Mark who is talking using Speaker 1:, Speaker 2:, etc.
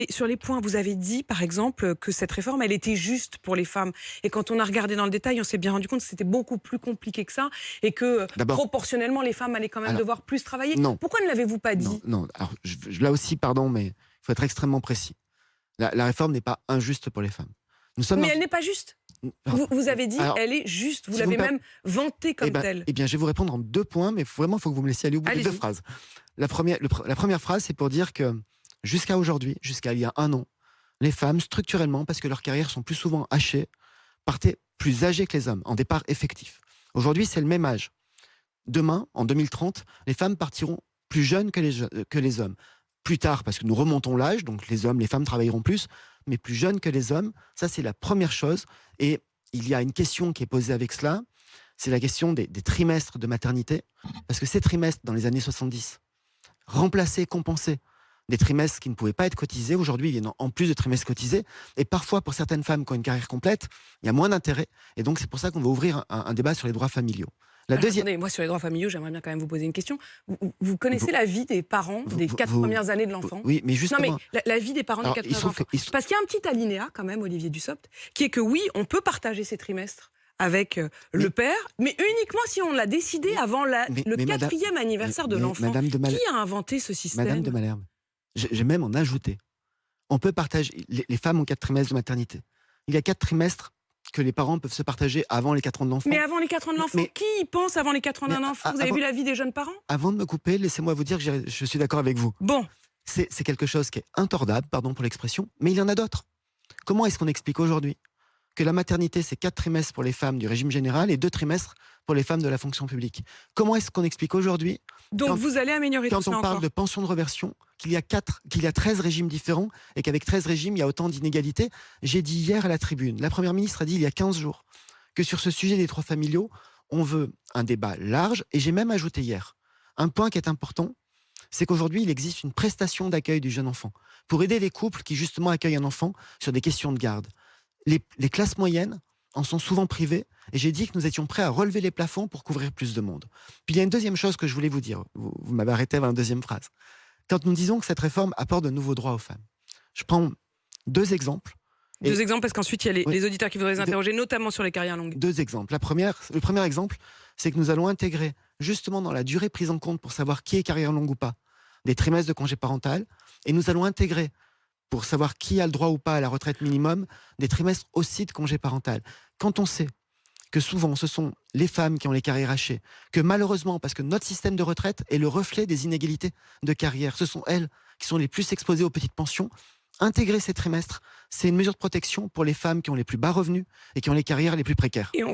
Speaker 1: Et sur les points, vous avez dit, par exemple, que cette réforme, elle était juste pour les femmes. Et quand on a regardé dans le détail, on s'est bien rendu compte que c'était beaucoup plus compliqué que ça et que,
Speaker 2: D'abord,
Speaker 1: proportionnellement, les femmes allaient quand même
Speaker 2: alors,
Speaker 1: devoir plus travailler.
Speaker 2: non,
Speaker 1: Pourquoi ne l'avez-vous pas
Speaker 2: non,
Speaker 1: dit?
Speaker 2: non. Alors, là aussi, pardon, mais il faut être extrêmement précis. La réforme n'est pas injuste pour les femmes. Nous sommes
Speaker 1: Mais
Speaker 2: dans...
Speaker 1: elle n'est pas juste.
Speaker 2: Alors,
Speaker 1: Vous avez dit,
Speaker 2: alors,
Speaker 1: elle est juste. Vous
Speaker 2: si vous me
Speaker 1: l'avez
Speaker 2: per-
Speaker 1: même vantée comme telle.
Speaker 2: eh bien, je vais vous répondre en 2 points, mais vraiment, il faut que vous me laissiez aller au bout des 2
Speaker 1: Allez-y.
Speaker 2: phrases. La première phrase, c'est pour dire que jusqu'à aujourd'hui, jusqu'à il y a 1 an, les femmes, structurellement, parce que leurs carrières sont plus souvent hachées, partaient plus âgées que les hommes, en départ effectif. Aujourd'hui, c'est le même âge. Demain, en 2030, les femmes partiront plus jeunes que les hommes. Plus tard, parce que nous remontons l'âge, donc les femmes travailleront plus, mais plus jeunes que les hommes, ça c'est la première chose. Et il y a une question qui est posée avec cela, c'est la question des trimestres de maternité, parce que ces trimestres, dans les années 70, remplaçaient, compensaient des trimestres qui ne pouvaient pas être cotisés. Aujourd'hui, ils viennent en plus de trimestres cotisés. Et parfois, pour certaines femmes qui ont une carrière complète, il y a moins d'intérêt. Et donc, c'est pour ça qu'on va ouvrir un débat sur les droits familiaux. La
Speaker 1: Alors,
Speaker 2: deuxième...
Speaker 1: attendez, moi, sur les droits familiaux, j'aimerais bien quand même vous poser une question. Vous
Speaker 2: Vous,
Speaker 1: connaissez la vie des parents des 4 premières années de l'enfant?
Speaker 2: oui, mais
Speaker 1: Non, mais
Speaker 2: justement...
Speaker 1: la vie des parents des
Speaker 2: Alors,
Speaker 1: 4
Speaker 2: il se
Speaker 1: premiers
Speaker 2: trouve
Speaker 1: enfants.
Speaker 2: que... il se-
Speaker 1: Parce qu'il y a un petit alinéa, quand même, Olivier Dussopt, qui est que oui, on peut partager ces trimestres avec
Speaker 2: mais,
Speaker 1: le père, mais uniquement si on l'a décidé avant le
Speaker 2: mais madame,
Speaker 1: 4e anniversaire de l'enfant.
Speaker 2: Madame de
Speaker 1: Qui
Speaker 2: Malherbe,
Speaker 1: a inventé ce
Speaker 2: Madame de
Speaker 1: système?
Speaker 2: Malherbe, j'ai même en ajouté. On peut partager... Les femmes ont 4 trimestres de maternité. Il y a 4 trimestres que les parents peuvent se partager avant les 4 ans de l'enfant.
Speaker 1: Mais avant les 4 ans de l'enfant,
Speaker 2: Mais,
Speaker 1: qui y pense avant les 4 ans d'un enfant? Vous avez
Speaker 2: avant,
Speaker 1: vu la vie des jeunes parents?
Speaker 2: avant de me couper, laissez-moi vous dire que je suis d'accord avec vous.
Speaker 1: Bon,
Speaker 2: C'est quelque chose qui est intordable, pardon pour l'expression, mais il y en a d'autres. Comment est-ce qu'on explique aujourd'hui que la maternité, c'est 4 trimestres pour les femmes du régime général et 2 trimestres pour les femmes de la fonction publique? Comment est-ce qu'on explique aujourd'hui,
Speaker 1: donc
Speaker 2: quand,
Speaker 1: vous allez améliorer tout
Speaker 2: quand
Speaker 1: cela
Speaker 2: on parle
Speaker 1: encore.
Speaker 2: de pension de reversion, qu'il y a 13 régimes différents et qu'avec 13 régimes, il y a autant d'inégalités? J'ai dit hier à la tribune, la Première ministre a dit il y a 15 jours, que sur ce sujet des droits familiaux, on veut un débat large, et j'ai même ajouté hier un point qui est important, c'est qu'aujourd'hui, il existe une prestation d'accueil du jeune enfant pour aider les couples qui, justement, accueillent un enfant sur des questions de garde. Les classes moyennes en sont souvent privées, et j'ai dit que nous étions prêts à relever les plafonds pour couvrir plus de monde. Puis il y a une deuxième chose que je voulais vous dire. Vous m'avez arrêté avant la deuxième phrase. Quand nous disons que cette réforme apporte de nouveaux droits aux femmes, je prends 2 exemples.
Speaker 1: 2 exemples, parce qu'ensuite, il y a
Speaker 2: Oui,
Speaker 1: les auditeurs qui voudraient les interroger, notamment sur les carrières longues.
Speaker 2: 2 exemples. Le premier exemple, c'est que nous allons intégrer, justement dans la durée prise en compte pour savoir qui est carrière longue ou pas, des trimestres de congé parental, et nous allons intégrer, pour savoir qui a le droit ou pas à la retraite minimum, des trimestres aussi de congé parental. Quand on sait que souvent ce sont les femmes qui ont les carrières hachées, que malheureusement, parce que notre système de retraite est le reflet des inégalités de carrière, ce sont elles qui sont les plus exposées aux petites pensions, intégrer ces trimestres, c'est une mesure de protection pour les femmes qui ont les plus bas revenus et qui ont les carrières les plus précaires.
Speaker 1: Et on